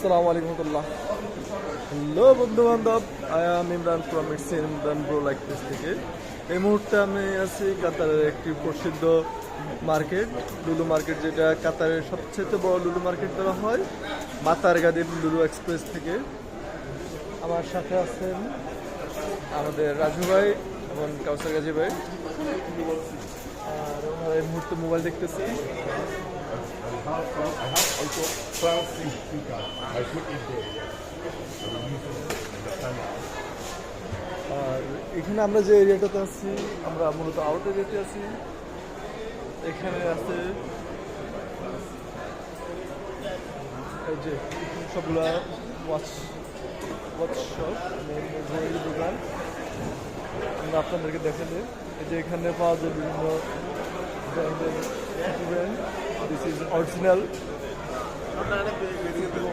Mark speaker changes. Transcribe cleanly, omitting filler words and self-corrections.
Speaker 1: আসসালামু আলাইকুম রহমতুল্লাহ। হ্যালো বন্ধু বান্ধব, I am Imran from its Imran bro like page থেকে। এই মুহূর্তে আমি আছি কাতারের একটি প্রসিদ্ধ মার্কেট, লুলু মার্কেট, যেটা কাতারের সবচেয়ে বড় লুলু মার্কেট বলা হয়, মাতার গাদির লুলু এক্সপ্রেস থেকে। আমার সাথে আছেন আমাদের রাজু ভাই এবং কাউসার গাজী ভাই। আর আমরা এই মুহূর্তে মোবাইল দেখতেছি।
Speaker 2: I have also 12 speakers. I put it there.
Speaker 1: আর এখানে আমরা যে এরিয়াটাতে আছি, আমরা মূলত আউট এরিয়াতে আছি। এখানে আছে এই যে সবগুলা ওয়াচ শপ, দোকান। আমরা আপনাদেরকে দেখালে এই যে এখানে পাওয়া যায় বিভিন্ন ব্র্যান্ডের ব্র্যান্ড। This is original.